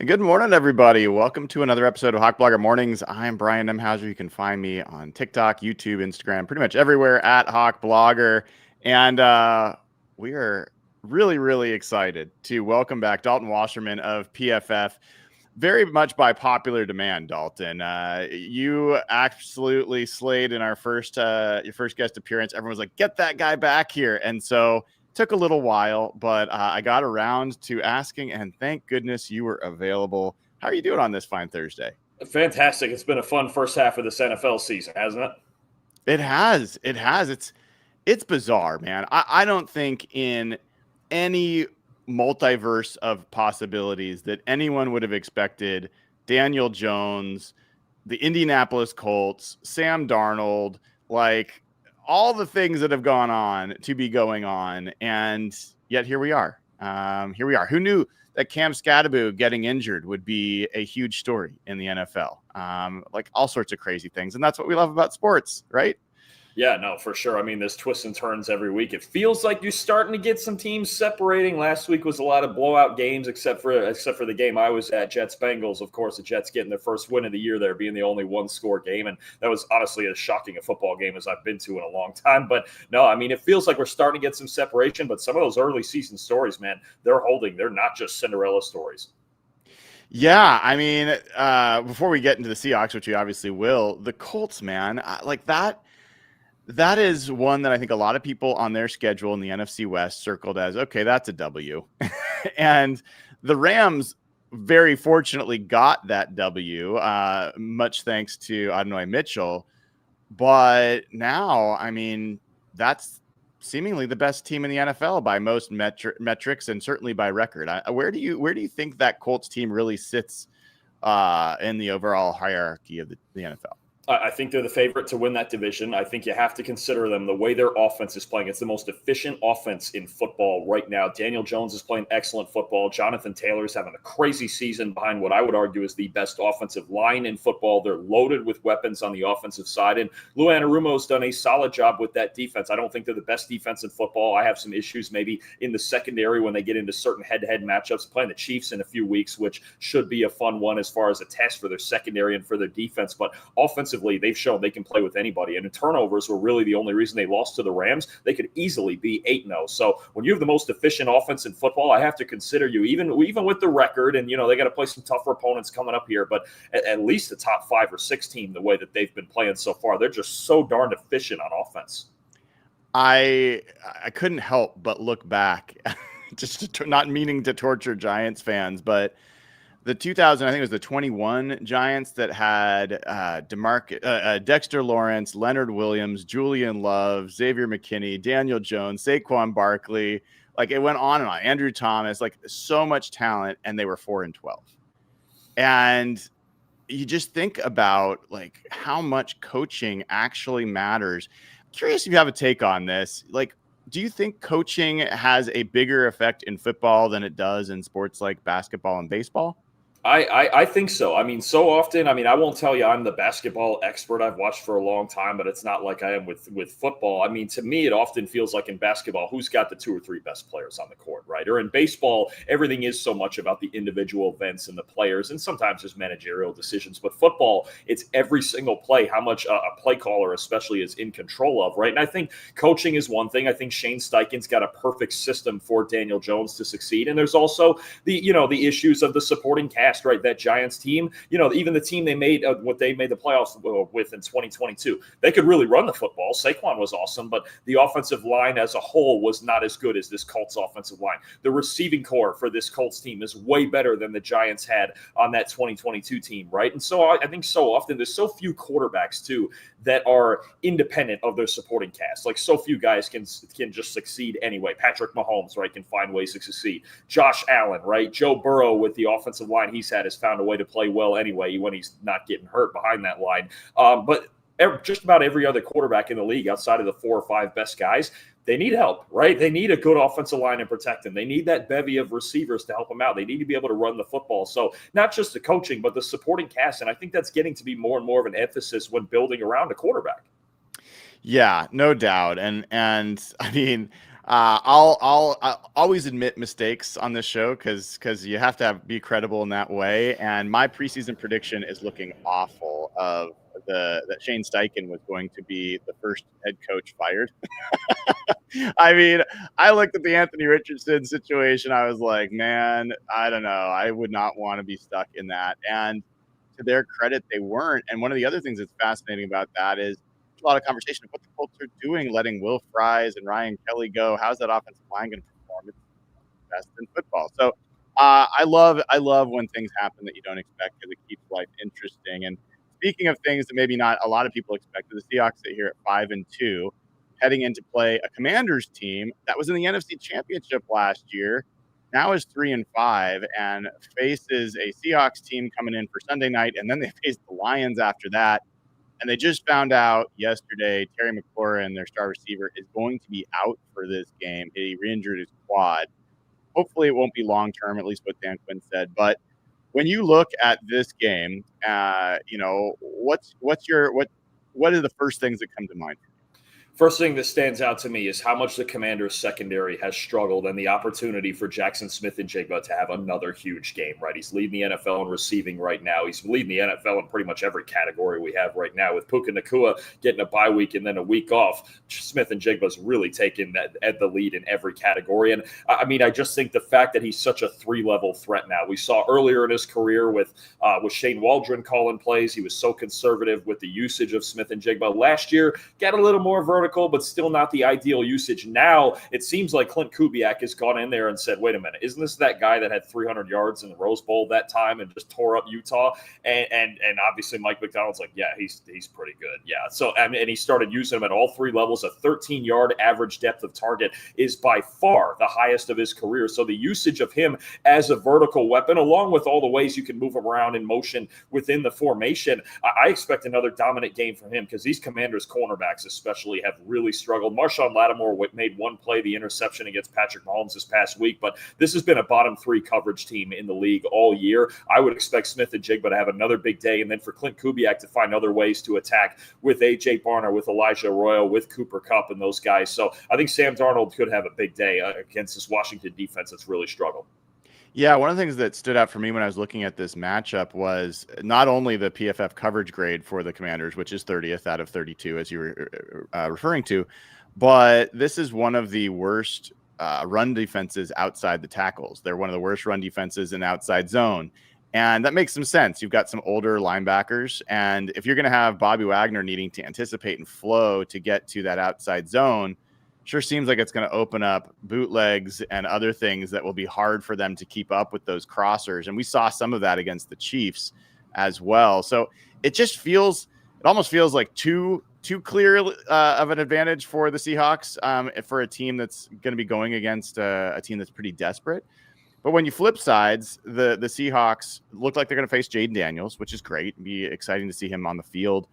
Good morning, everybody. Welcome to another episode of Hawk Blogger Mornings. I'm Brian Nemhauser. You can find me on TikTok, YouTube, Instagram, pretty much everywhere at Hawk Blogger. And we are really excited to welcome back Dalton Wasserman of PFF. Very much by popular demand, Dalton. You absolutely slayed in our your first guest appearance. Everyone was like, "Get that guy back here!" And so took a little while, but I got around to asking, and thank goodness you were available. How are you doing on this fine Thursday? Fantastic. It's been a fun first half of this NFL season, hasn't it? It has. It's bizarre, man. I don't think in any multiverse of possibilities that anyone would have expected Daniel Jones, the Indianapolis Colts, Sam Darnold, like all the things that have gone on to be going on. And yet here we are. Who knew that Cam Scadaboo getting injured would be a huge story in the NFL? Like all sorts of crazy things. And that's what we love about sports, right? Yeah, no, for sure. I mean, there's twists and turns every week. It feels like you're starting to get some teams separating. Last week was a lot of blowout games, except for the game I was at, Jets-Bengals. Of course, the Jets getting their first win of the year there, being the only one-score game. And that was honestly as shocking a football game as I've been to in a long time. But no, I mean, it feels like we're starting to get some separation. But some of those early season stories, man, they're holding. They're not just Cinderella stories. Yeah, I mean, before we get into the Seahawks, which we obviously will, the Colts, man, like that is one that I think a lot of people on their schedule in the NFC West circled as, okay, that's a W. And the Rams very fortunately got that W, much thanks to Adonai Mitchell. But now, I mean, that's seemingly the best team in the NFL by most metrics and certainly by record. Where do you think that Colts team really sits in the overall hierarchy of the NFL? I think they're the favorite to win that division. I think you have to consider them the way their offense is playing. It's the most efficient offense in football right now. Daniel Jones is playing excellent football. Jonathan Taylor's having a crazy season behind what I would argue is the best offensive line in football. They're loaded with weapons on the offensive side. And Lou Anarumo's done a solid job with that defense. I don't think they're the best defense in football. I have some issues maybe in the secondary when they get into certain head-to-head matchups, playing the Chiefs in a few weeks, which should be a fun one as far as a test for their secondary and for their defense. But offensively, they've shown they can play with anybody. And the turnovers were really the only reason they lost to the Rams. They could easily be 8-0. So when you have the most efficient offense in football, I have to consider you, even with the record, and, they got to play some tougher opponents coming up here, but at least a top 5 or 6 team the way that they've been playing so far. They're just so darn efficient on offense. I couldn't help but look back, just not meaning to torture Giants fans, but the I think it was the 21 Giants that had Dexter Lawrence, Leonard Williams, Julian Love, Xavier McKinney, Daniel Jones, Saquon Barkley. Like it went on and on. Andrew Thomas, like so much talent, and they were 4-12. And you just think about like how much coaching actually matters. Curious if you have a take on this. Like, do you think coaching has a bigger effect in football than it does in sports like basketball and baseball? I think so. I mean, so often, I won't tell you I'm the basketball expert. I've watched for a long time, but it's not like I am with football. I mean, to me, it often feels like in basketball, who's got the 2 or 3 best players on the court, right? Or in baseball, everything is so much about the individual events and the players, and sometimes there's managerial decisions. But football, it's every single play, how much a play caller especially is in control of, right? And I think coaching is one thing. I think Shane Steichen's got a perfect system for Daniel Jones to succeed. And there's also the issues of the supporting cast. Right, that Giants team, even the team they made what they made the playoffs with in 2022, they could really run the football. Saquon was awesome, but the offensive line as a whole was not as good as this Colts offensive line. The receiving core for this Colts team is way better than the Giants had on that 2022 team, right? And so I think so often there's so few quarterbacks too that are independent of their supporting cast. Like so few guys can just succeed anyway. Patrick Mahomes, right, can find ways to succeed. Josh Allen, right? Joe Burrow with the offensive line he's had has found a way to play well anyway when he's not getting hurt behind that line. But just about every other quarterback in the league outside of the 4 or 5 best guys, they need help, right? They need a good offensive line to protect them. They need that bevy of receivers to help them out. They need to be able to run the football. So not just the coaching, but the supporting cast. And I think that's getting to be more and more of an emphasis when building around a quarterback. Yeah, no doubt. And I mean, I'll always admit mistakes on this show because you have to be credible in that way. And my preseason prediction is looking awful of that Shane Steichen was going to be the first head coach fired. I mean, I looked at the Anthony Richardson situation. I was like, man, I don't know. I would not want to be stuck in that. And to their credit, they weren't. And one of the other things that's fascinating about that is a lot of conversation of what the Colts are doing, letting Will Fries and Ryan Kelly go. How's that offensive line going to perform? It's the best in football. So I love when things happen that you don't expect because it keeps life interesting. And speaking of things that maybe not a lot of people expected, the Seahawks sit here at 5-2, heading into play a Commanders team that was in the NFC Championship last year. Now is 3-5 and faces a Seahawks team coming in for Sunday night, and then they face the Lions after that. And they just found out yesterday Terry McLaurin, their star receiver, is going to be out for this game. He re-injured his quad. Hopefully it won't be long-term, at least what Dan Quinn said. But when you look at this game, what are the first things that come to mind? First thing that stands out to me is how much the Commanders' secondary has struggled and the opportunity for Jackson Smith-Njigba to have another huge game, right? He's leading the NFL in receiving right now. He's leading the NFL in pretty much every category we have right now, with Puka Nacua getting a bye week and then a week off. Smith-Njigba's really taken the lead in every category. And I mean, I just think the fact that he's such a three-level threat now. We saw earlier in his career with Shane Waldron calling plays. He was so conservative with the usage of Smith-Njigba. Last year, got a little more vertical, but still not the ideal usage. Now it seems like Clint Kubiak has gone in there and said, wait a minute, isn't this that guy that had 300 yards in the Rose Bowl that time and just tore up Utah? And obviously Mike Macdonald's like, yeah, he's pretty good. Yeah. So, and he started using him at all three levels. A 13-yard average depth of target is by far the highest of his career. So the usage of him as a vertical weapon, along with all the ways you can move him around in motion within the formation, I expect another dominant game from him because these Commanders cornerbacks especially have really struggled. Marshawn Lattimore made one play, the interception against Patrick Mahomes this past week, but this has been a bottom three coverage team in the league all year. I would expect Smith-Njigba to have another big day, and then for Clint Kubiak to find other ways to attack with A.J. Barner, with Elijah Arroyo, with Cooper Kupp and those guys. So I think Sam Darnold could have a big day against this Washington defense that's really struggled. Yeah, one of the things that stood out for me when I was looking at this matchup was not only the PFF coverage grade for the Commanders, which is 30th out of 32, as you were referring to, but this is one of the worst run defenses outside the tackles. They're one of the worst run defenses in outside zone. And that makes some sense. You've got some older linebackers, and if you're going to have Bobby Wagner needing to anticipate and flow to get to that outside zone, sure seems like it's going to open up bootlegs and other things that will be hard for them to keep up with those crossers. And we saw some of that against the Chiefs as well. So it almost feels like too clear of an advantage for the Seahawks for a team that's going to be going against a team that's pretty desperate. But when you flip sides, the Seahawks look like they're going to face Jayden Daniels, which is great. It'd be exciting to see him on the field.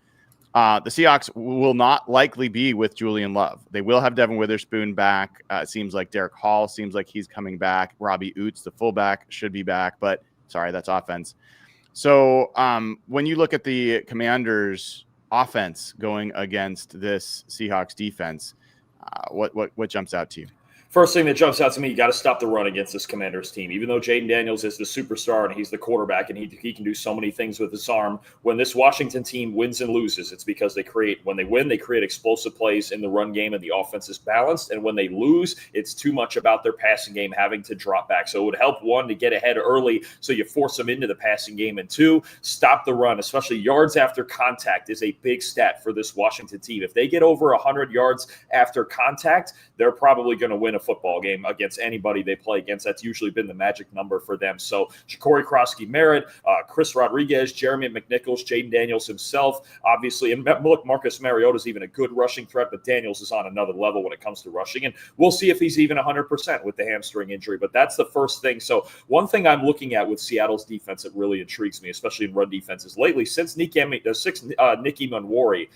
The Seahawks will not likely be with Julian Love. They will have Devin Witherspoon back. It seems like Derek Hall seems like he's coming back. Robbie Oots, the fullback, should be back. But sorry, that's offense. So when you look at the Commanders' offense going against this Seahawks defense, what jumps out to you? First thing that jumps out to me, you got to stop the run against this Commanders team. Even though Jayden Daniels is the superstar and he's the quarterback and he can do so many things with his arm, when this Washington team wins and loses, it's because when they win, they create explosive plays in the run game and the offense is balanced. And when they lose, it's too much about their passing game having to drop back. So it would help, one, to get ahead early so you force them into the passing game, and two, stop the run, especially yards after contact is a big stat for this Washington team. If they get over 100 yards after contact, they're probably going to win a football game against anybody they play against. That's usually been the magic number for them. So Ja'Cory Krosky-Merritt, Chris Rodriguez, Jeremy McNichols, Jayden Daniels himself, obviously. And look, Marcus Mariota is even a good rushing threat, but Daniels is on another level when it comes to rushing. And we'll see if he's even 100% with the hamstring injury. But that's the first thing. So one thing I'm looking at with Seattle's defense that really intrigues me, especially in run defenses lately, since Nicky Manwari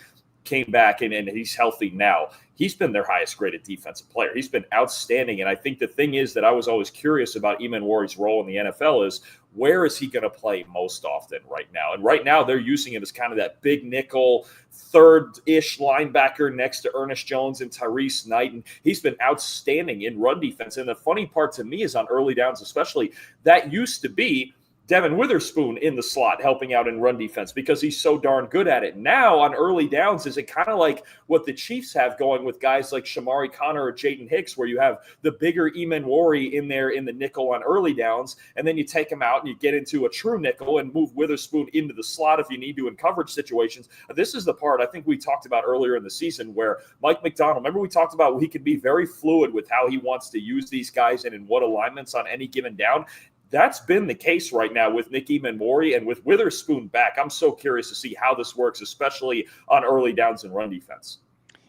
came back and he's healthy now, he's been their highest graded defensive player. He's been outstanding. And I think the thing is that I was always curious about Emanwari's role in the NFL is, where is he going to play most often right now? And right now they're using him as kind of that big nickel, third-ish linebacker next to Ernest Jones and Tyrese Knight. And he's been outstanding in run defense. And the funny part to me is on early downs especially, that used to be Devin Witherspoon in the slot helping out in run defense because he's so darn good at it. Now on early downs, is it kind of like what the Chiefs have going with guys like Shamari Connor or Jayden Hicks, where you have the bigger Emanwari in there in the nickel on early downs, and then you take him out and you get into a true nickel and move Witherspoon into the slot if you need to in coverage situations. This is the part I think we talked about earlier in the season where Mike Macdonald, remember we talked about he can be very fluid with how he wants to use these guys and in what alignments on any given down. That's been the case right now with Nick Emanwari, and with Witherspoon back, I'm so curious to see how this works, especially on early downs and run defense.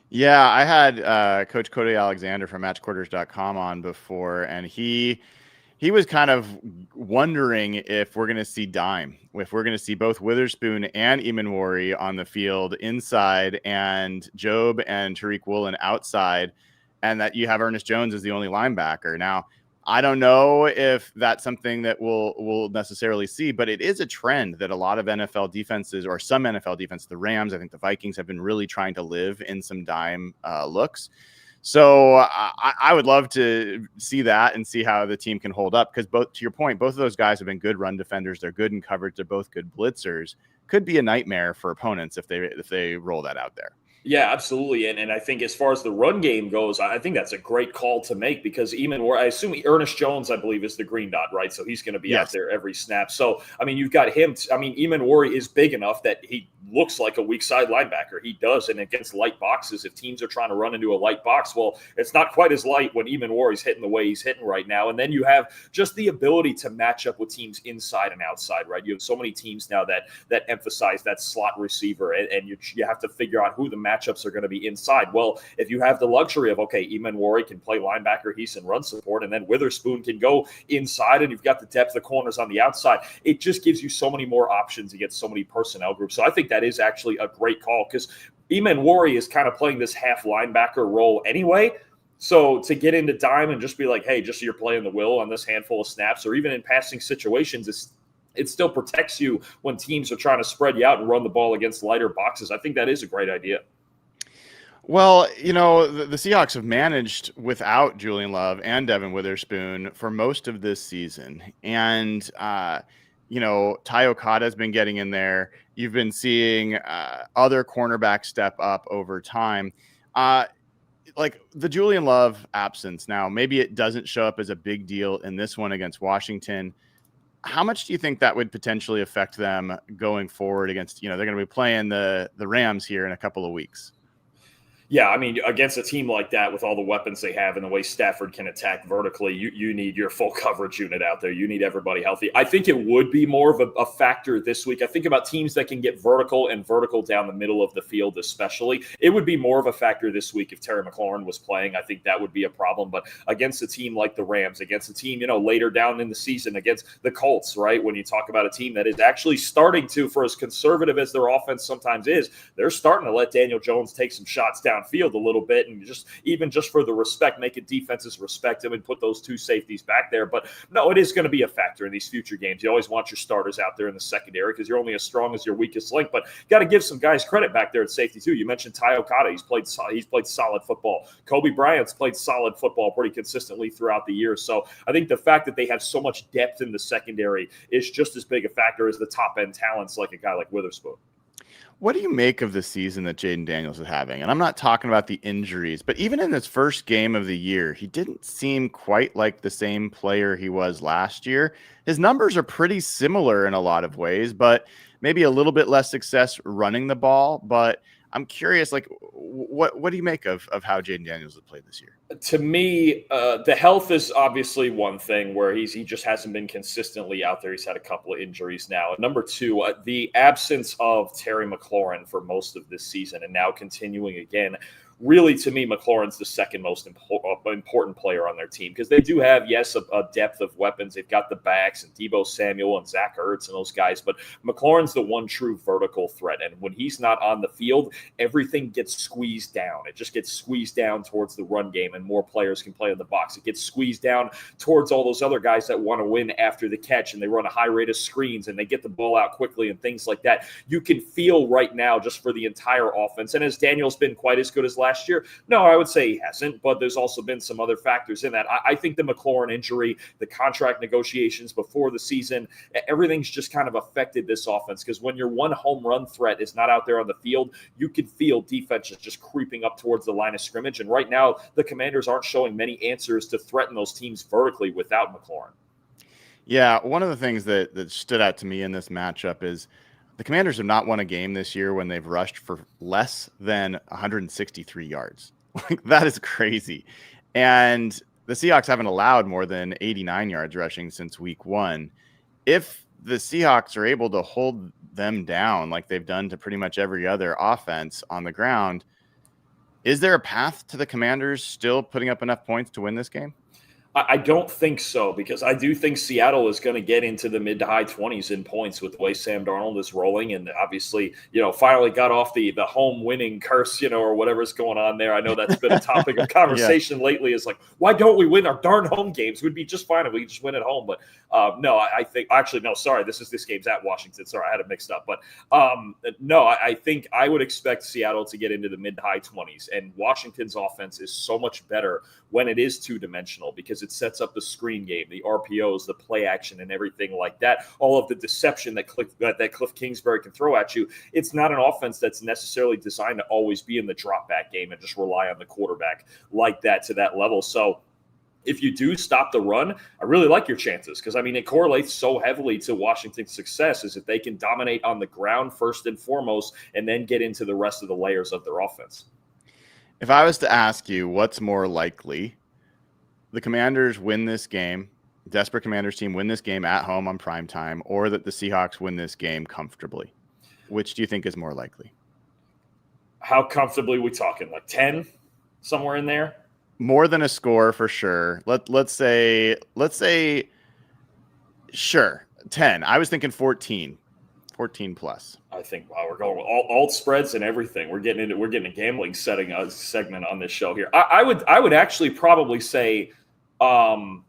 Yeah, I had Coach Cody Alexander from MatchQuarters.com on before, and he was kind of wondering if we're going to see dime, if we're going to see both Witherspoon and Emanwari on the field inside and Job and Tariq Woolen outside, and that you have Ernest Jones as the only linebacker. Now, I don't know if that's something that we'll necessarily see, but it is a trend that a lot of NFL defenses, or some NFL defense, the Rams, I think the Vikings, have been really trying to live in some dime looks. So I would love to see that and see how the team can hold up, because both, to your point, both of those guys have been good run defenders. They're good in coverage. They're both good blitzers. Could be a nightmare for opponents if they roll that out there. Yeah, absolutely. And I think as far as the run game goes, I think that's a great call to make because I assume Ernest Jones, I believe, is the green dot, right? So he's going to be out there every snap. So, I mean, you've got him. Emanwari is big enough that he looks like a weak side linebacker. He does. And against light boxes, if teams are trying to run into a light box, well, it's not quite as light when Emanwari's hitting the way he's hitting right now. And then you have just the ability to match up with teams inside and outside, right? You have so many teams now that emphasize that slot receiver, and you have to figure out who the matchups are going to be inside. Well, if you have the luxury of, okay, Emanwari can play linebacker, he's in run support, and then Witherspoon can go inside, and you've got the depth of corners on the outside, it just gives you so many more options against so many personnel groups. So I think that is actually a great call because Emanwari is kind of playing this half linebacker role anyway. So to get into dime and just be like, hey, just so you're playing the will on this handful of snaps, or even in passing situations, it still protects you when teams are trying to spread you out and run the ball against lighter boxes. I think that is a great idea. Well, the Seahawks have managed without Julian Love and Devin Witherspoon for most of this season. And, Ty Okada has been getting in there. You've been seeing other cornerbacks step up over time. Like the Julian Love absence now, maybe it doesn't show up as a big deal in this one against Washington. How much do you think that would potentially affect them going forward against, they're going to be playing the Rams here in a couple of weeks? Yeah, I mean, against a team like that with all the weapons they have and the way Stafford can attack vertically, you need your full coverage unit out there. You need everybody healthy. I think it would be more of a factor this week. I think about teams that can get vertical down the middle of the field especially. It would be more of a factor this week if Terry McLaurin was playing. I think that would be a problem. But against a team like the Rams, against a team, later down in the season, against the Colts, right, when you talk about a team that is actually starting to, for as conservative as their offense sometimes is, they're starting to let Daniel Jones take some shots downfield a little bit, and just for the respect, make it defenses respect him and put those two safeties back there. But no, it is going to be a factor in these future games. You always want your starters out there in the secondary because you're only as strong as your weakest link. But got to give some guys credit back there at safety too. You mentioned Ty Okada. He's played solid football. Kobe Bryant's played solid football pretty consistently throughout the year. So I think the fact that they have so much depth in the secondary is just as big a factor as the top end talents like a guy like Witherspoon. What do you make of the season that Jayden Daniels is having? And I'm not talking about the injuries, but even in his first game of the year, he didn't seem quite like the same player he was last year. His numbers are pretty similar in a lot of ways, but maybe a little bit less success running the ball. But I'm curious, what do you make of how Jayden Daniels has played this year? To me, the health is obviously one thing where he just hasn't been consistently out there. He's had a couple of injuries now. And number two, the absence of Terry McLaurin for most of this season and now continuing again really, to me, McLaurin's the second most important player on their team because they do have, yes, a depth of weapons. They've got the backs and Deebo Samuel and Zach Ertz and those guys, but McLaurin's the one true vertical threat. And when he's not on the field, everything gets squeezed down. It just gets squeezed down towards the run game and more players can play in the box. It gets squeezed down towards all those other guys that want to win after the catch and they run a high rate of screens and they get the ball out quickly and things like that. You can feel right now just for the entire offense. And has Daniels been quite as good as last year? No, I would say he hasn't, but there's also been some other factors in that. I think the McLaurin injury, the contract negotiations before the season, everything's just kind of affected this offense because when your one home run threat is not out there on the field, you can feel defenses just creeping up towards the line of scrimmage. And right now, the Commanders aren't showing many answers to threaten those teams vertically without McLaurin. Yeah, one of the things that stood out to me in this matchup is the Commanders have not won a game this year when they've rushed for less than 163 yards. Like, that is crazy. And the Seahawks haven't allowed more than 89 yards rushing since week 1. If the Seahawks are able to hold them down like they've done to pretty much every other offense on the ground, is there a path to the Commanders still putting up enough points to win this game? I don't think so because I do think Seattle is going to get into the mid to high 20s in points with the way Sam Darnold is rolling. And obviously, finally got off the home winning curse, or whatever's going on there. I know that's been a topic of conversation lately is like, why don't we win our darn home games? We'd be just fine if we just win at home. But no, I think actually, no, sorry. This game's at Washington. Sorry, I had it mixed up. But no, I think I would expect Seattle to get into the mid to high 20s. And Washington's offense is so much better when it is two-dimensional because it sets up the screen game, the RPOs, the play action, and everything like that. All of the deception that Cliff Kingsbury can throw at you. It's not an offense that's necessarily designed to always be in the drop back game and just rely on the quarterback like that to that level. So if you do stop the run, I really like your chances because, it correlates so heavily to Washington's success is if they can dominate on the ground first and foremost and then get into the rest of the layers of their offense. If I was to ask you what's more likely, the Commanders win this game, desperate Commanders team win this game at home on prime time, or that the Seahawks win this game comfortably, which do you think is more likely? How comfortably are we talking? Like 10, somewhere in there? More than a score for sure. Let's say sure 10. I was thinking 14 plus. I think we're going with alt spreads and everything. We're getting a gambling segment on this show here. I would actually probably say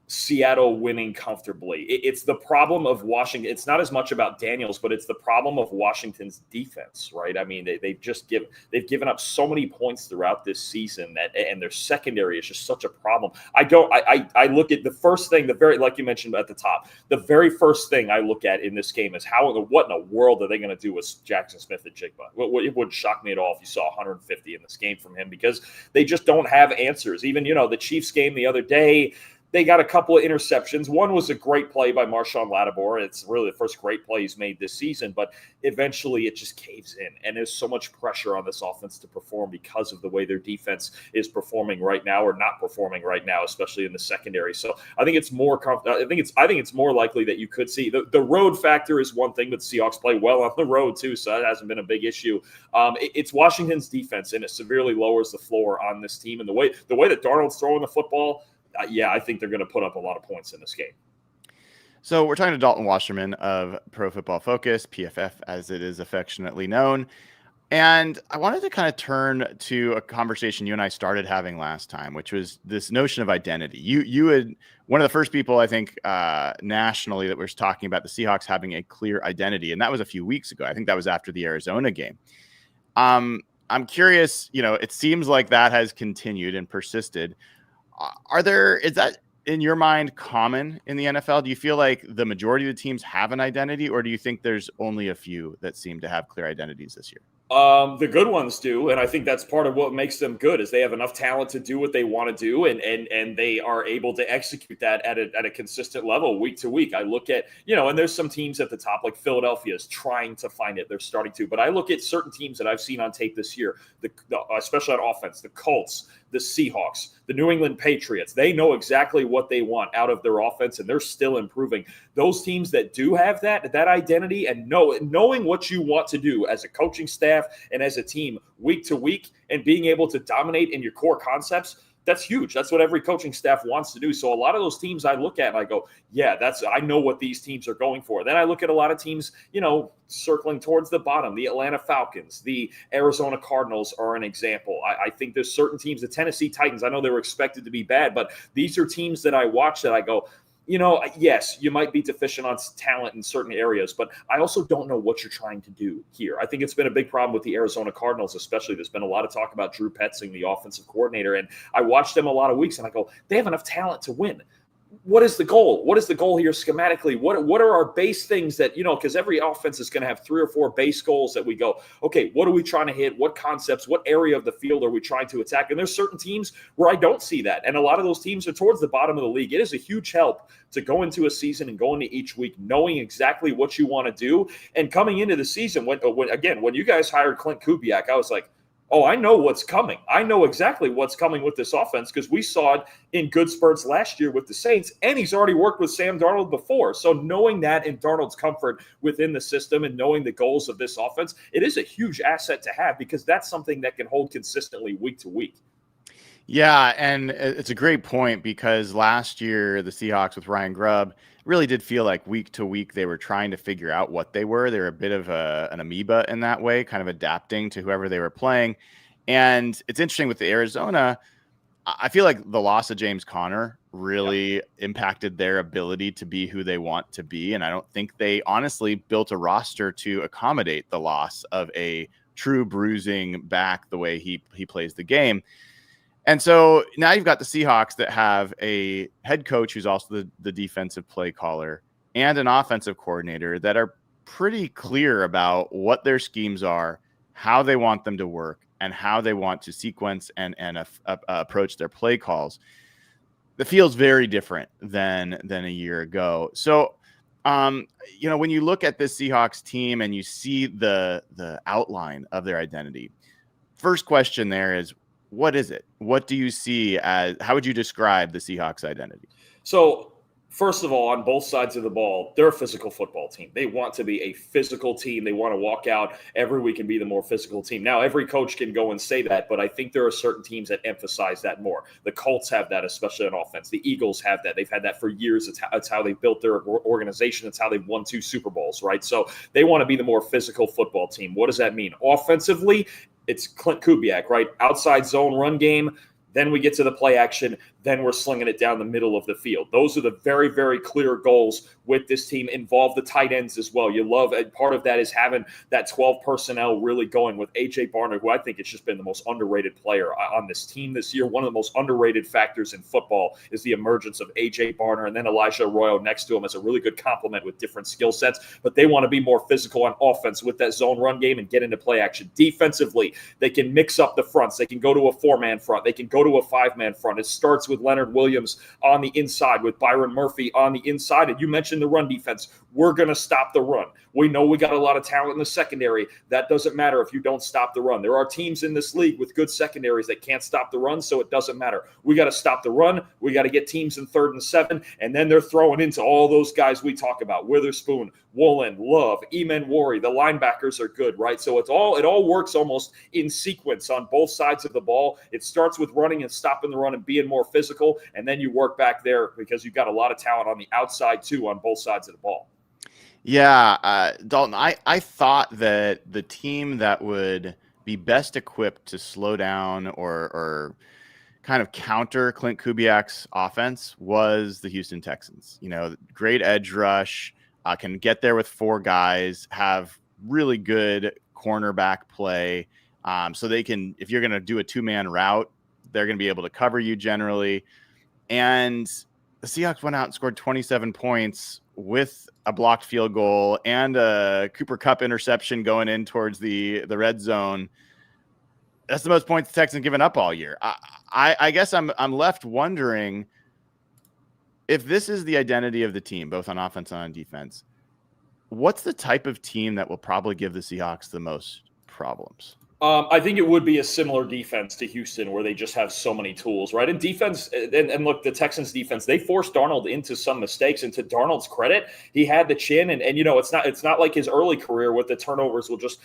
Seattle winning comfortably. It's the problem of Washington. It's not as much about Daniels, but it's the problem of Washington's defense, right? They've given up so many points throughout this season and their secondary is just such a problem. I look at the first thing, like you mentioned at the top, the very first thing I look at in this game is what in the world are they going to do with Jackson Smith and Jigba? It wouldn't shock me at all if you saw 150 in this game from him because they just don't have answers. Even, the Chiefs game the other day, they got a couple of interceptions. One was a great play by Marshawn Lattimore. It's really the first great play he's made this season, but eventually it just caves in. And there's so much pressure on this offense to perform because of the way their defense is performing right now or not performing right now, especially in the secondary. So I think it's more I think it's more likely that you could see the road factor is one thing, but the Seahawks play well on the road too, so that hasn't been a big issue. It's Washington's defense, and it severely lowers the floor on this team. And the way that Darnold's throwing the football, I think they're going to put up a lot of points in this game. So we're talking to Dalton Wasserman of Pro Football Focus, PFF as it is affectionately known. And I wanted to kind of turn to a conversation you and I started having last time, which was this notion of identity. You had one of the first people, I think, nationally that was talking about the Seahawks having a clear identity. And that was a few weeks ago. I think that was after the Arizona game. I'm curious, it seems like that has continued and persisted. Is that in your mind common in the NFL? Do you feel like the majority of the teams have an identity, or do you think there's only a few that seem to have clear identities this year? The good ones do, and I think that's part of what makes them good is they have enough talent to do what they want to do, and they are able to execute that at a consistent level week to week. I look at, and there's some teams at the top, like Philadelphia is trying to find it. They're starting to, but I look at certain teams that I've seen on tape this year, especially on offense, the Colts, the Seahawks, the New England Patriots. They know exactly what they want out of their offense, and they're still improving. those teams that do have that identity and knowing what you want to do as a coaching staff and as a team week to week and being able to dominate in your core concepts, that's huge. That's what every coaching staff wants to do. So a lot of those teams I look at and I go, yeah, I know what these teams are going for. Then I look at a lot of teams, circling towards the bottom. The Atlanta Falcons, the Arizona Cardinals are an example. I think there's certain teams, the Tennessee Titans, I know they were expected to be bad, but these are teams that I watch that I go, yes, you might be deficient on talent in certain areas, but I also don't know what you're trying to do here. I think it's been a big problem with the Arizona Cardinals, especially. There's been a lot of talk about Drew Petzing, the offensive coordinator, and I watched them a lot of weeks, and I go, they have enough talent to win. What is the goal? What is the goal here schematically? What are our base things that, because every offense is going to have 3 or 4 base goals that we go, okay, what are we trying to hit? What concepts, what area of the field are we trying to attack? And there's certain teams where I don't see that. And a lot of those teams are towards the bottom of the league. It is a huge help to go into a season and go into each week knowing exactly what you want to do. And coming into the season, when you guys hired Clint Kubiak, I was like, oh, I know what's coming. I know exactly what's coming with this offense because we saw it in good spurts last year with the Saints, and he's already worked with Sam Darnold before. So knowing that and Darnold's comfort within the system and knowing the goals of this offense, it is a huge asset to have because that's something that can hold consistently week to week. Yeah, and it's a great point because last year the Seahawks with Ryan Grubb really did feel like week to week they were trying to figure out what they were. They were a bit of an amoeba in that way, kind of adapting to whoever they were playing. And it's interesting with the Arizona, I feel like the loss of James Conner really impacted their ability to be who they want to be. And I don't think they honestly built a roster to accommodate the loss of a true bruising back the way he plays the game. And so now you've got the Seahawks that have a head coach who's also the defensive play caller and an offensive coordinator that are pretty clear about what their schemes are, how they want them to work, and how they want to sequence and approach their play calls. The feels very different than a year ago. So, when you look at this Seahawks team and you see the outline of their identity, first question there is, what is it? What do you see as, how would you describe the Seahawks identity? So first of all, on both sides of the ball, they're a physical football team. They want to be a physical team. They want to walk out every week and be the more physical team. Now, every coach can go and say that, but I think there are certain teams that emphasize that more. The Colts have that, especially on offense. The Eagles have that. They've had that for years. It's how they built their organization. It's how they've won 2 Super Bowls, right? So they want to be the more physical football team. What does that mean? Offensively, it's Clint Kubiak, right? Outside zone run game. Then we get to the play action. Then we're slinging it down the middle of the field. Those are the very, very clear goals with this team. Involve the tight ends as well. You love, and part of that is having that 12 personnel really going with A.J. Barner, who I think has just been the most underrated player on this team this year. One of the most underrated factors in football is the emergence of A.J. Barner, and then Elijah Arroyo next to him as a really good complement with different skill sets. But they want to be more physical on offense with that zone run game and get into play action. Defensively, they can mix up the fronts. They can go to a 4-man front. They can go to a 5-man front. It starts with Leonard Williams on the inside, with Byron Murphy on the inside. And you mentioned the run defense. We're going to stop the run. We know we got a lot of talent in the secondary. That doesn't matter if you don't stop the run. There are teams in this league with good secondaries that can't stop the run, so it doesn't matter. We got to stop the run. We got to get teams in 3rd and 7, and then they're throwing into all those guys we talk about: Witherspoon, Woolen, Love, Eman Wari. The linebackers are good, right? So it all works almost in sequence on both sides of the ball. It starts with running and stopping the run and being more physical, and then you work back there because you've got a lot of talent on the outside too on both sides of the ball. Yeah, Dalton, I thought that the team that would be best equipped to slow down or kind of counter Clint Kubiak's offense was the Houston Texans. Great edge rush, can get there with 4 guys, have really good cornerback play. So they can, if you're going to do a 2-man route, they're going to be able to cover you generally. And the Seahawks went out and scored 27 points with a blocked field goal and a Cooper Kupp interception going in towards the red zone. That's the most points the Texans given up all year. I guess I'm left wondering if this is the identity of the team, both on offense and on defense. What's the type of team that will probably give the Seahawks the most problems? I think it would be a similar defense to Houston where they just have so many tools, right? And defense, and look, the Texans defense, they forced Darnold into some mistakes. And to Darnold's credit, he had the chin. And it's not like his early career with the turnovers will just,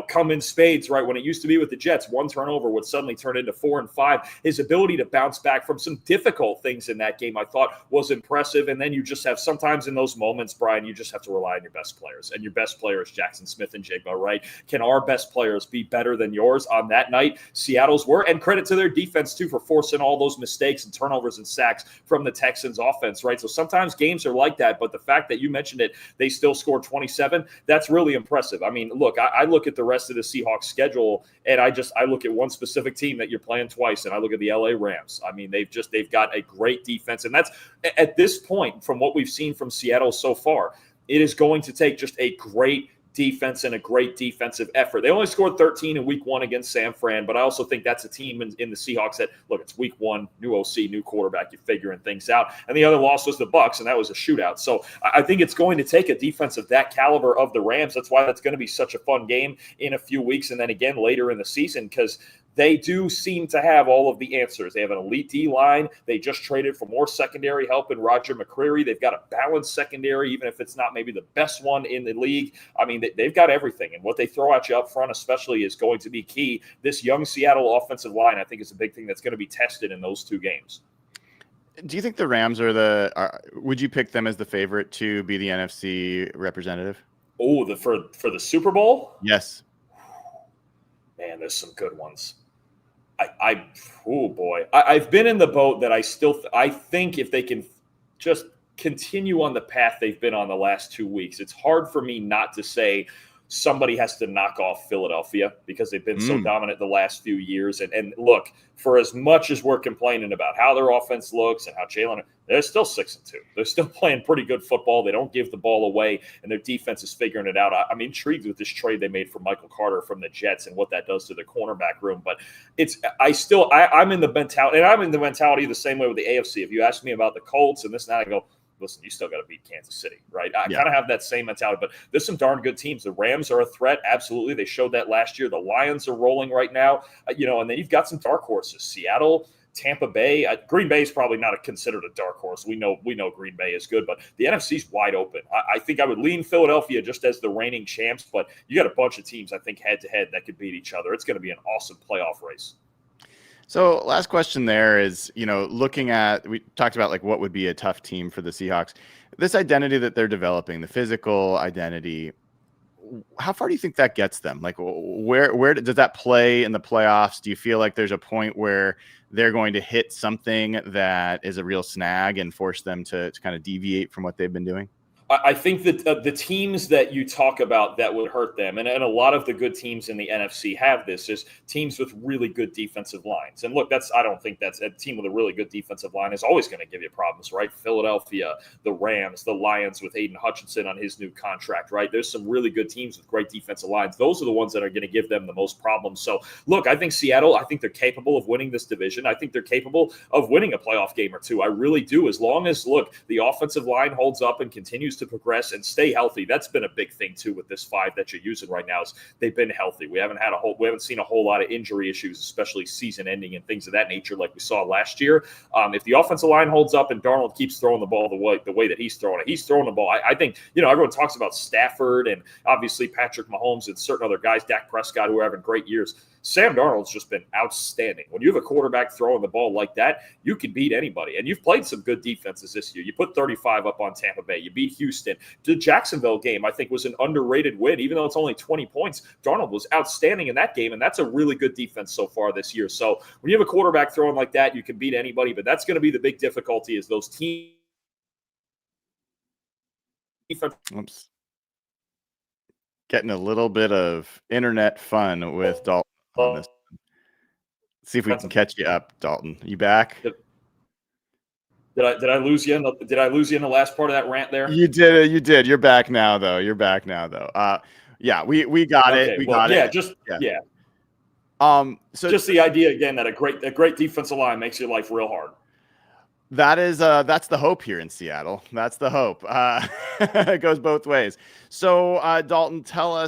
come in spades, right? When it used to be with the Jets, one turnover would suddenly turn into 4 and 5. His ability to bounce back from some difficult things in that game, I thought was impressive. And then you just have sometimes in those moments, Brian, you just have to rely on your best players. And your best player is Jackson Smith and Jigba, right? Can our best players be better than yours on that night? Seattle's were, and credit to their defense too for forcing all those mistakes and turnovers and sacks from the Texans offense, right? So sometimes games are like that, but the fact that you mentioned it, they still scored 27, that's really impressive. I mean, look, I look at the rest of the Seahawks schedule and I look at one specific team that you're playing twice, and I look at the LA Rams. I mean, they've got a great defense, and that's at this point from what we've seen from Seattle so far, it is going to take just a great defense and a great defensive effort. They only scored 13 in week 1 against San Fran, but I also think that's a team in the Seahawks that, look, it's week 1, new OC, new quarterback, you're figuring things out. And the other loss was the Bucs, and that was a shootout. So I think it's going to take a defense of that caliber of the Rams. That's why that's going to be such a fun game in a few weeks and then again later in the season, because they do seem to have all of the answers. They have an elite D-line. They just traded for more secondary help in Roger McCreary. They've got a balanced secondary, even if it's not maybe the best one in the league. I mean, they've got everything. And what they throw at you up front especially is going to be key. This young Seattle offensive line, I think, is a big thing that's going to be tested in those 2 games. Do you think the Rams would you pick them as the favorite to be the NFC representative? Oh, for the Super Bowl? Yes. Man, there's some good ones. Oh boy, I've been in the boat that I think if they can just continue on the path they've been on the last 2 weeks, it's hard for me not to say somebody has to knock off Philadelphia because they've been so dominant the last few years. And look, for as much as we're complaining about how their offense looks and how Jayden, they're still 6-2. They're still playing pretty good football. They don't give the ball away, and their defense is figuring it out. I'm intrigued with this trade they made for Michael Carter from the Jets and what that does to the cornerback room. But I'm in the mentality, and I'm in the mentality the same way with the AFC. If you ask me about the Colts and this and that, I go, listen, you still got to beat Kansas City, right? I kind of have that same mentality, but there's some darn good teams. The Rams are a threat. Absolutely. They showed that last year. The Lions are rolling right now, and then you've got some dark horses, Seattle, Tampa Bay. Green Bay is probably not considered a dark horse. We know Green Bay is good, but the NFC's wide open. I think I would lean Philadelphia just as the reigning champs, but you got a bunch of teams, I think, head to head that could beat each other. It's going to be an awesome playoff race. So last question there is, looking at, we talked about like what would be a tough team for the Seahawks. This identity that they're developing, the physical identity, how far do you think that gets them? Like where does that play in the playoffs? Do you feel like there's a point where they're going to hit something that is a real snag and force them to kind of deviate from what they've been doing? I think that the teams that you talk about that would hurt them, and a lot of the good teams in the NFC have this, is teams with really good defensive lines. And look, I don't think that's a team with a really good defensive line is always going to give you problems, right? Philadelphia, the Rams, the Lions with Aiden Hutchinson on his new contract, right? There's some really good teams with great defensive lines. Those are the ones that are going to give them the most problems. So look, I think Seattle, I think they're capable of winning this division. I think they're capable of winning a playoff game or two. I really do. As long as, look, the offensive line holds up and continues to progress and stay healthy. That's been a big thing too with this 5 that you're using right now is they've been healthy. We haven't seen a whole lot of injury issues, especially season ending and things of that nature like we saw last year. If the offensive line holds up and Darnold keeps throwing the ball the way that he's throwing the ball. I think, everyone talks about Stafford and obviously Patrick Mahomes and certain other guys, Dak Prescott, who are having great years. Sam Darnold's just been outstanding. When you have a quarterback throwing the ball like that, you can beat anybody. And you've played some good defenses this year. You put 35 up on Tampa Bay. You beat Houston. The Jacksonville game, I think, was an underrated win. Even though it's only 20 points, Darnold was outstanding in that game, and that's a really good defense so far this year. So when you have a quarterback throwing like that, you can beat anybody, but that's going to be the big difficulty is those teams. Oops. Getting a little bit of internet fun with Dalton on this. See if we can catch you up, Dalton. You back? Did I lose you? Did I lose you in the last part of that rant there? You did. You did. You're back now, though. Yeah, we got it. We got it. Yeah. So just the idea again that a great defensive line makes your life real hard. That's the hope here in Seattle. That's the hope. It goes both ways. So, Dalton, tell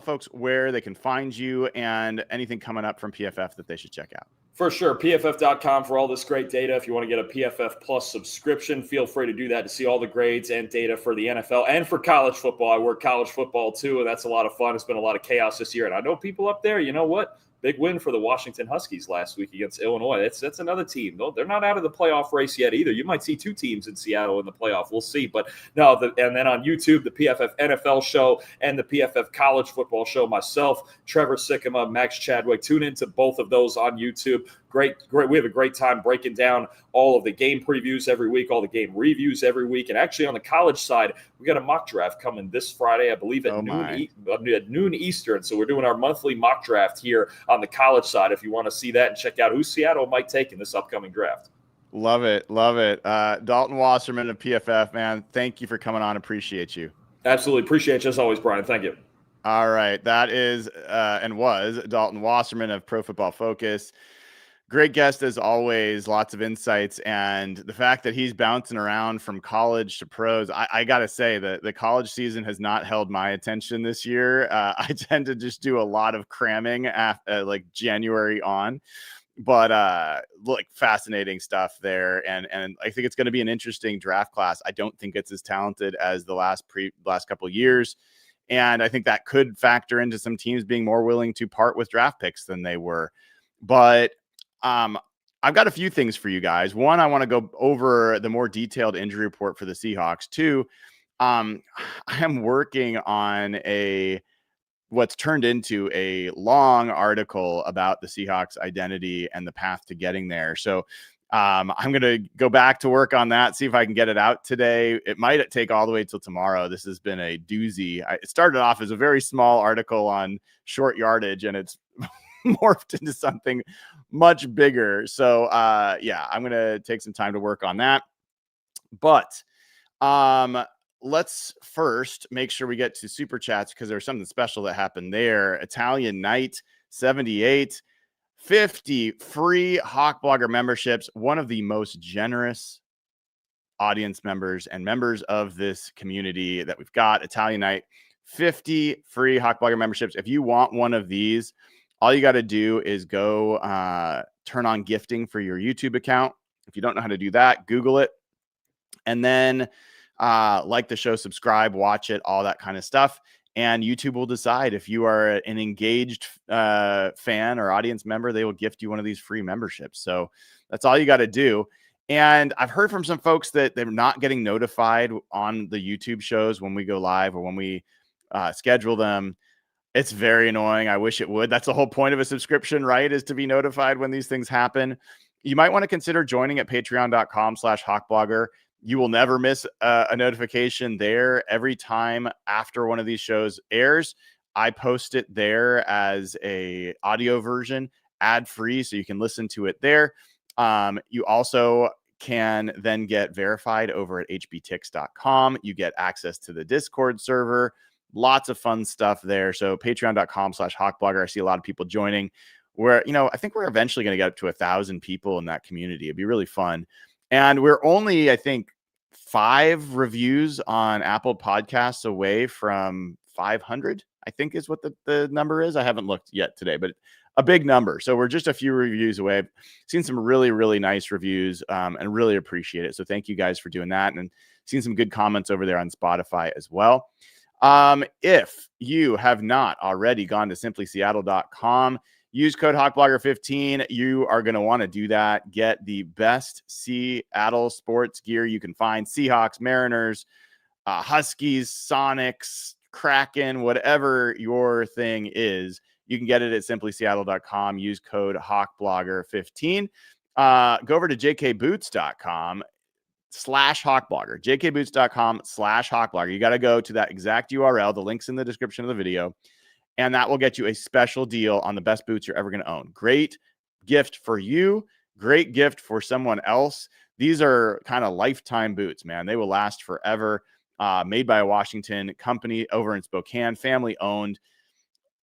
folks where they can find you and anything coming up from PFF that they should check out. For sure, PFF.com for all this great data. If you want to get a PFF Plus subscription, feel free to do that to see all the grades and data for the NFL and for college football. I work college football too, and that's a lot of fun. It's been a lot of chaos this year. And I know people up there, you know what? Big win for the Washington Huskies last week against Illinois. That's another team. No, they're not out of the playoff race yet either. You might see two teams in Seattle in the playoff. We'll see. But no, and then on YouTube, the PFF NFL show and the PFF College Football show. Myself, Trevor Sikkema, Max Chadwick. Tune into both of those on YouTube. Great. We have a great time breaking down all of the game previews every week, all the game reviews every week. And actually on the college side, we got a mock draft coming this Friday, I believe at noon Eastern. So we're doing our monthly mock draft here on the college side. If you want to see that and check out who Seattle might take in this upcoming draft. Love it. Dalton Wasserman of PFF, man. Thank you for coming on. Appreciate you. Absolutely. Appreciate you as always, Brian. Thank you. All right. That is and was Dalton Wasserman of Pro Football Focus. Great guest as always, lots of insights, and the fact that he's bouncing around from college to pros. I got to say that the college season has not held my attention this year. I tend to just do a lot of cramming after like January on, but like fascinating stuff there. And I think it's going to be an interesting draft class. I don't think it's as talented as the last couple of years. And I think that could factor into some teams being more willing to part with draft picks than they were. But I've got a few things for you guys. One, I want to go over the more detailed injury report for the Seahawks. Two, I am working on what's turned into a long article about the Seahawks identity and the path to getting there. So I'm going to go back to work on that, see if I can get it out today. It might take all the way till tomorrow. This has been a doozy. It started off as a very small article on short yardage, and it's morphed into something much bigger. So I'm going to take some time to work on that. But let's first make sure we get to Super Chats because there's something special that happened there. Italian Night 78, 50 free Hawk Blogger memberships, one of the most generous audience members and members of this community that we've got. Italian Night, 50 free Hawk Blogger memberships. If you want one of these, all you got to do is go turn on gifting for your YouTube account. If you don't know how to do that, Google it. And then like the show, subscribe, watch it, all that kind of stuff. And YouTube will decide if you are an engaged fan or audience member, they will gift you one of these free memberships. So that's all you got to do. And I've heard from some folks that they're not getting notified on the YouTube shows when we go live or when we schedule them. It's very annoying. I wish it would. That's the whole point of a subscription, right? Is to be notified when these things happen. You might want to consider joining at patreon.com/hawkblogger. You will never miss a notification there. Every time after one of these shows airs, I post it there as a audio version, ad-free, so you can listen to it there. You also can then get verified over at hbtix.com. You get access to the Discord server. Lots of fun stuff there. So patreon.com/hawkblogger. I see a lot of people joining where, I think we're eventually going to get up to 1,000 people in that community. It'd be really fun. And we're only, I think, 5 reviews on Apple Podcasts away from 500, I think is what the number is. I haven't looked yet today, but a big number. So we're just a few reviews away. I've seen some really, really nice reviews and really appreciate it. So thank you guys for doing that. And seen some good comments over there on Spotify as well. If you have not already gone to SimplySeattle.com, use code HawkBlogger15. You are going to want to do that. Get the best Seattle sports gear you can find. Seahawks, Mariners, Huskies, Sonics, Kraken, whatever your thing is, you can get it at SimplySeattle.com. Use code HawkBlogger15. Go over to JKBoots.com. /hawkblogger, jkboots.com/hawkblogger. You got to go to that exact URL. The link's in the description of the video, and that will get you a special deal on the best boots you're ever going to own. Great gift for you. Great gift for someone else. These are kind of lifetime boots, man. They will last forever. Made by a Washington company over in Spokane, family owned.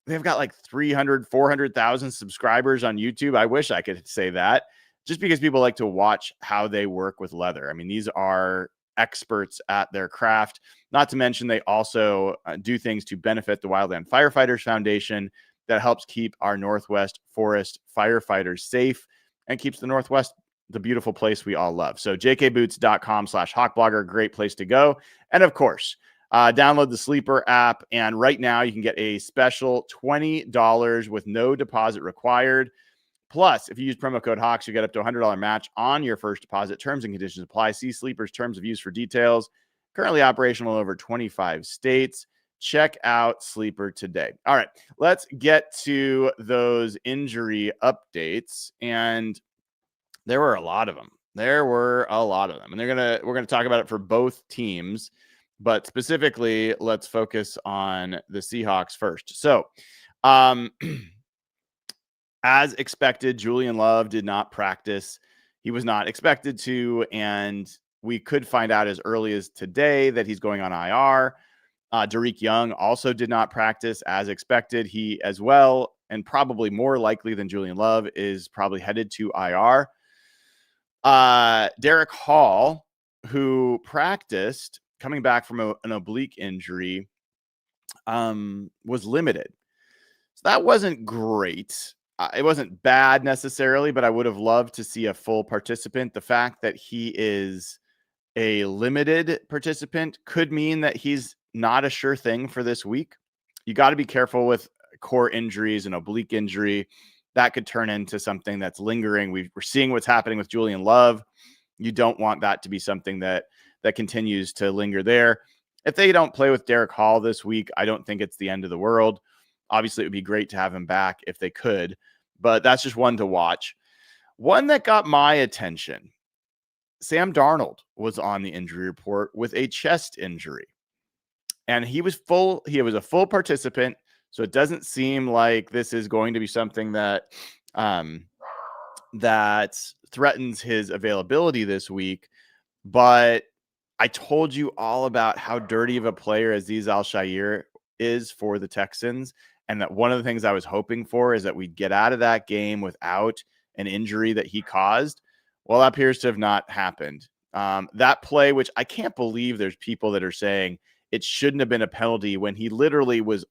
They've got like 300, 400,000 subscribers on YouTube. I wish I could say that. just because people like to watch how they work with leather. I mean, these are experts at their craft. Not to mention, they also do things to benefit the Wildland Firefighters Foundation that helps keep our Northwest Forest firefighters safe and keeps the Northwest the beautiful place we all love. So jkboots.com/hawkblogger, great place to go. And of course, download the Sleeper app. And right now you can get a special $20 with no deposit required. Plus, if you use promo code Hawks, you get up to a $100 match on your first deposit. Terms and conditions apply. See Sleeper's terms of use for details. Currently operational in over 25 states. Check out Sleeper today. All right, let's get to those injury updates. And there were a lot of them. And we're going to talk about it for both teams. But specifically, let's focus on the Seahawks first. So, as expected, Julian Love did not practice. He was not expected to, and we could find out as early as today that he's going on IR. Derek Young also did not practice as expected. He as well, and probably more likely than Julian Love, is probably headed to IR. Derek Hall, who practiced coming back from an oblique injury, was limited. So that wasn't great. It wasn't bad necessarily, but I would have loved to see a full participant. The fact that he is a limited participant could mean that he's not a sure thing for this week. You got to be careful with core injuries and oblique injury. That could turn into something that's lingering. We're seeing what's happening with Julian Love. You don't want that to be something that continues to linger there. If they don't play with Derek Hall this week, I don't think it's the end of the world. Obviously, it would be great to have him back if they could, but that's just one to watch. One that got my attention, Sam Darnold was on the injury report with a chest injury, and he was full. He was a full participant, so it doesn't seem like this is going to be something that that threatens his availability this week. But I told you all about how dirty of a player Azeez Al-Shaair is for the Texans, and that one of the things I was hoping for is that we'd get out of that game without an injury that he caused. Well, that appears to have not happened. That play, which I can't believe there's people that are saying it shouldn't have been a penalty when he literally was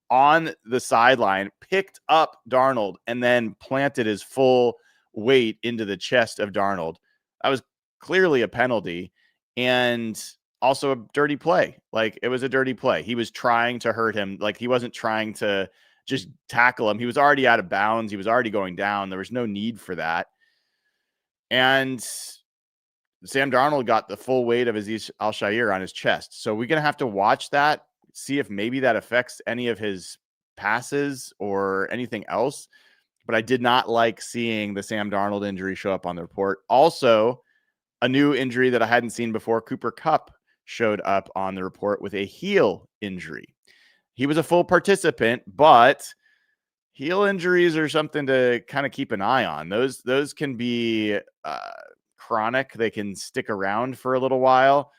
on the sideline, picked up Darnold, and then planted his full weight into the chest of Darnold. That was clearly a penalty and also a dirty play. Like, it was a dirty play. He was trying to hurt him. Like, he wasn't trying to just tackle him. He was already out of bounds. He was already going down. There was no need for that. And Sam Darnold got the full weight of Azeez Al-Shaair on his chest. So we're going to have to watch that, see if maybe that affects any of his passes or anything else. But I did not like seeing the Sam Darnold injury show up on the report. Also, a new injury that I hadn't seen before, Cooper Kupp showed up on the report with a heel injury. He was a full participant, but heel injuries are something to kind of keep an eye on. Those can be chronic. They can stick around for a little while.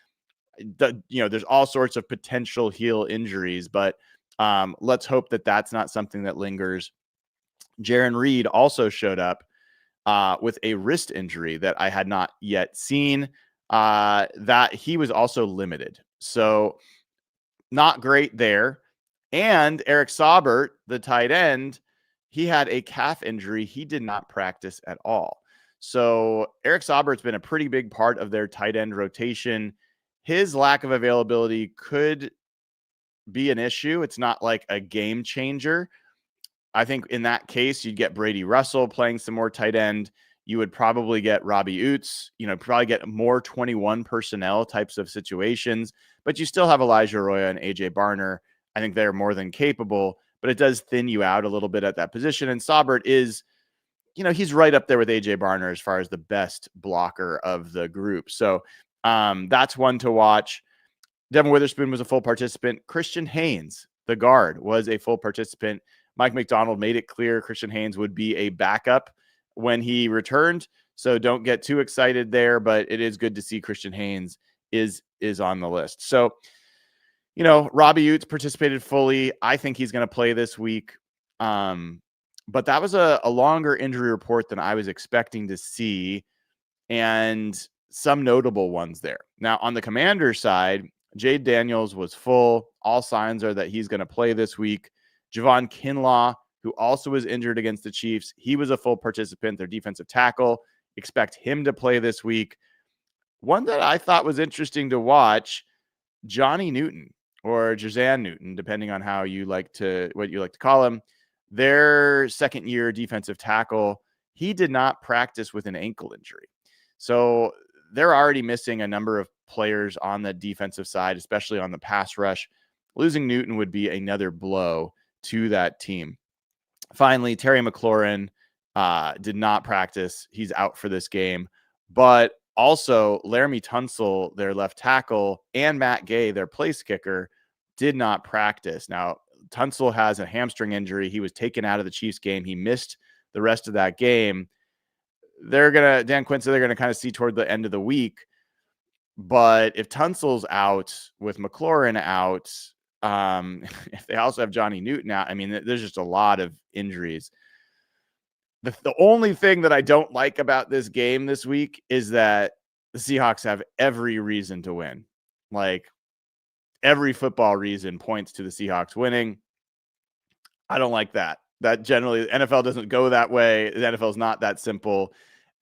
There's all sorts of potential heel injuries, but let's hope that that's not something that lingers. Jaron Reed also showed up with a wrist injury that I had not yet seen, that he was also limited. So not great there. And Eric Saubert, the tight end, he had a calf injury. He did not practice at all. So Eric Saubert's been a pretty big part of their tight end rotation. His lack of availability could be an issue. It's not like a game changer. I think in that case, you'd get Brady Russell playing some more tight end. You would probably get Robbie Oots, probably get more 21 personnel types of situations, but you still have Elijah Arroyo and AJ Barner. I think they're more than capable, but it does thin you out a little bit at that position. And Saubert is, he's right up there with AJ Barner as far as the best blocker of the group. So that's one to watch. Devin Witherspoon was a full participant. Christian Haynes, the guard, was a full participant. Mike Macdonald made it clear Christian Haynes would be a backup when he returned. So don't get too excited there, but it is good to see Christian Haynes is on the list. So, Robbie Oots participated fully. I think he's going to play this week. But that was a longer injury report than I was expecting to see, and some notable ones there. Now, on the Commanders side, Jade Daniels was full. All signs are that he's going to play this week. Javon Kinlaw, who also was injured against the Chiefs, he was a full participant, their defensive tackle. Expect him to play this week. One that I thought was interesting to watch, Johnny Newton or Jazan Newton, depending on what you like to call him, their second-year defensive tackle. He did not practice with an ankle injury. So they're already missing a number of players on the defensive side, especially on the pass rush. Losing Newton would be another blow to that team. Finally, Terry McLaurin did not practice. He's out for this game. But also, Laramie Tunsil, their left tackle, and Matt Gay, their place kicker, did not practice. Now, Tunsil has a hamstring injury. He was taken out of the Chiefs game. He missed the rest of that game. Dan Quinn said they're going to kind of see toward the end of the week. But if Tunsil's out with McLaurin out, if they also have Johnny Newton out, I mean, there's just a lot of injuries. The only thing that I don't like about this game this week is that the Seahawks have every reason to win. Like, every football reason points to the Seahawks winning. I don't like that. That generally, the NFL doesn't go that way. The NFL is not that simple.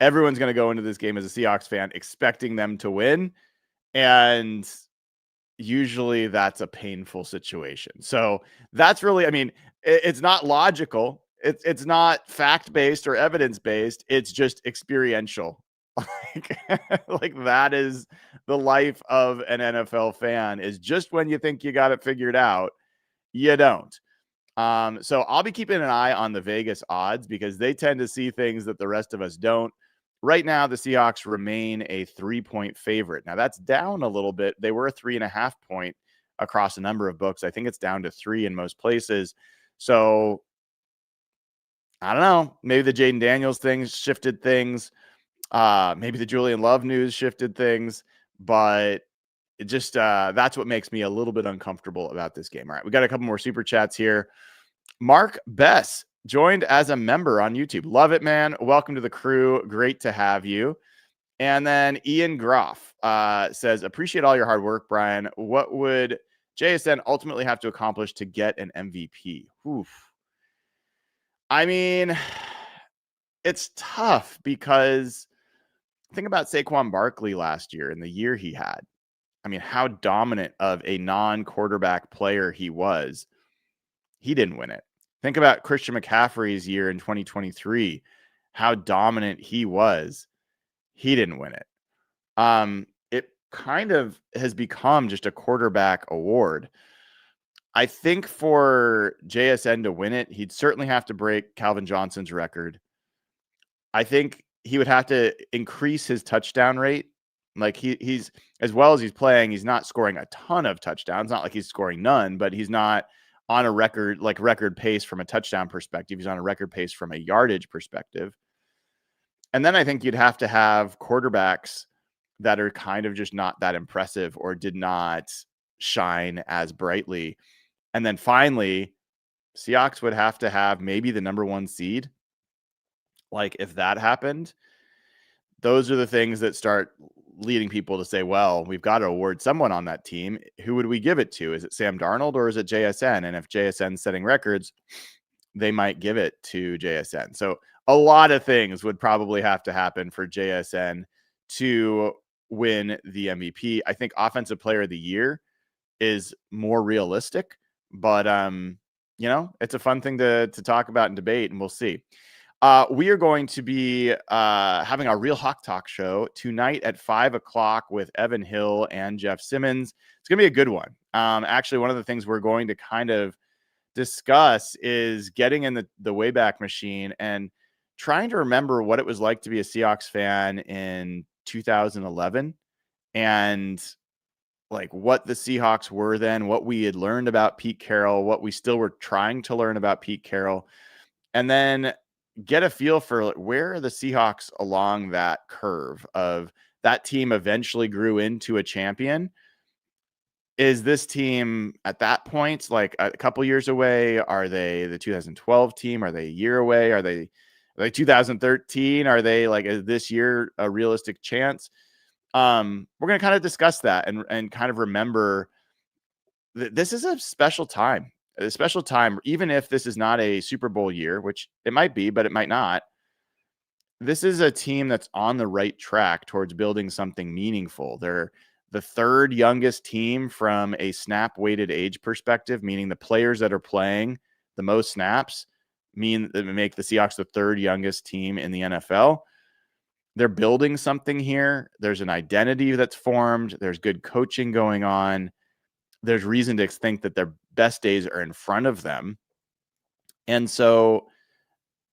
Everyone's going to go into this game as a Seahawks fan expecting them to win. And usually that's a painful situation. So that's really, I mean, it's not logical. It's not fact-based or evidence-based. It's just experiential. Like that is the life of an NFL fan, is just when you think you got it figured out, you don't. So I'll be keeping an eye on the Vegas odds because they tend to see things that the rest of us don't. Right now, the Seahawks remain a 3-point favorite. Now, that's down a little bit. They were a 3.5 point across a number of books. I think it's down to 3 in most places. So I don't know. Maybe the Jayden Daniels thing shifted things. Maybe the Julian Love news shifted things. But it just that's what makes me a little bit uncomfortable about this game. All right, we got a couple more super chats here. Mark Bess joined as a member on YouTube. Love it, man. Welcome to the crew. Great to have you. And then Ian Groff says, appreciate all your hard work, Brian. What would JSN ultimately have to accomplish to get an MVP? Oof. I mean, it's tough because think about Saquon Barkley last year and the year he had. I mean, how dominant of a non-quarterback player he was. He didn't win it. Think about Christian McCaffrey's year in 2023, how dominant he was. He didn't win it. It kind of has become just a quarterback award. I think for JSN to win it, he'd certainly have to break Calvin Johnson's record. I think he would have to increase his touchdown rate. Like he's as well as he's playing, he's not scoring a ton of touchdowns. Not like he's scoring none, but he's not on a record pace from a touchdown perspective. He's on a record pace from a yardage perspective. And then I think you'd have to have quarterbacks that are kind of just not that impressive or did not shine as brightly. And then finally, Seahawks would have to have maybe the number 1 seed. Like if that happened, those are the things that start leading people to say, well, we've got to award someone on that team. Who would we give it to? Is it Sam Darnold or is it JSN? And if JSN's setting records, they might give it to JSN. So a lot of things would probably have to happen for JSN to win the MVP. I think Offensive Player of the Year is more realistic, but it's a fun thing to talk about and debate, and we'll see. We are going to be having our Real Hawk Talk show tonight at 5:00 with Evan Hill and Jeff Simmons. It's going to be a good one. Actually, one of the things we're going to kind of discuss is getting in the Wayback Machine and trying to remember what it was like to be a Seahawks fan in 2011 and like what the Seahawks were then, what we had learned about Pete Carroll, what we still were trying to learn about Pete Carroll, and then get a feel for where are the Seahawks along that curve of that team eventually grew into a champion. is this team at that point like a couple years away? Are they the 2012 team? Are they a year away? Are they like 2013? Are they like, is this year a realistic chance? We're going to kind of discuss that and kind of remember that this is a special time, even if this is not a Super Bowl year, which it might be, but it might not. This is a team that's on the right track towards building something meaningful. They're the third youngest team from a snap weighted age perspective, meaning the players that are playing the most snaps mean that make the Seahawks the third youngest team in the NFL. They're building something here. There's an identity that's formed. There's good coaching going on. There's reason to think that their best days are in front of them. And so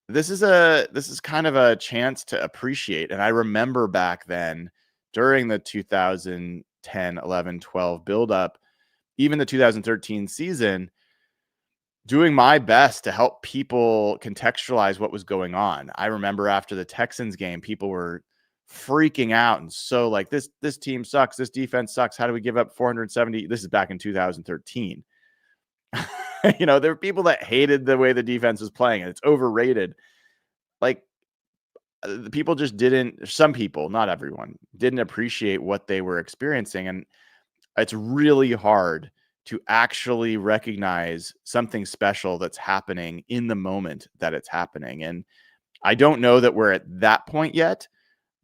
this is kind of a chance to appreciate. And I remember back then during the 2010, 11, 12 buildup, even the 2013 season, doing my best to help people contextualize what was going on. I remember after the Texans game, people were freaking out. And so like, this team sucks. This defense sucks. How do we give up 470? This is back in 2013. There were people that hated the way the defense was playing, and it's overrated. Like, the people just didn't, some people, not everyone, didn't appreciate what they were experiencing. And it's really hard to actually recognize something special that's happening in the moment that it's happening. And I don't know that we're at that point yet,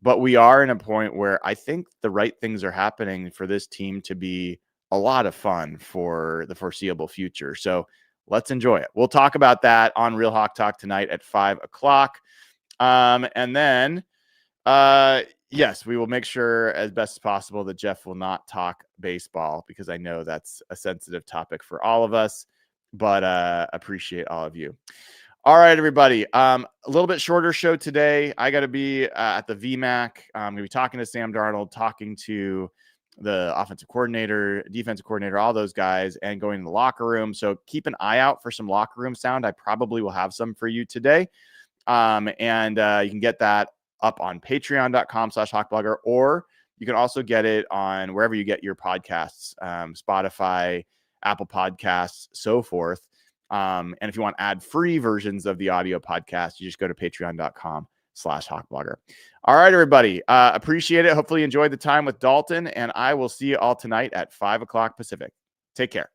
but we are in a point where I think the right things are happening for this team to be a lot of fun for the foreseeable future. So let's enjoy it. We'll talk about that on Real Hawk Talk tonight at 5:00. And then, yes, we will make sure as best as possible that Jeff will not talk baseball, because I know that's a sensitive topic for all of us, but appreciate all of you. All right, everybody. A little bit shorter show today. I got to be at the VMAC. I'm going to be talking to Sam Darnold, talking to the offensive coordinator, defensive coordinator, all those guys, and going in the locker room. So keep an eye out for some locker room sound. I probably will have some for you today. And you can get that up on patreon.com/hawkblogger, or you can also get it on wherever you get your podcasts, Spotify, Apple Podcasts, so forth. And if you want ad-free versions of the audio podcast, you just go to patreon.com/hawkblogger. All right, everybody. Appreciate it. Hopefully you enjoyed the time with Dalton, and I will see you all tonight at 5:00 Pacific. Take care.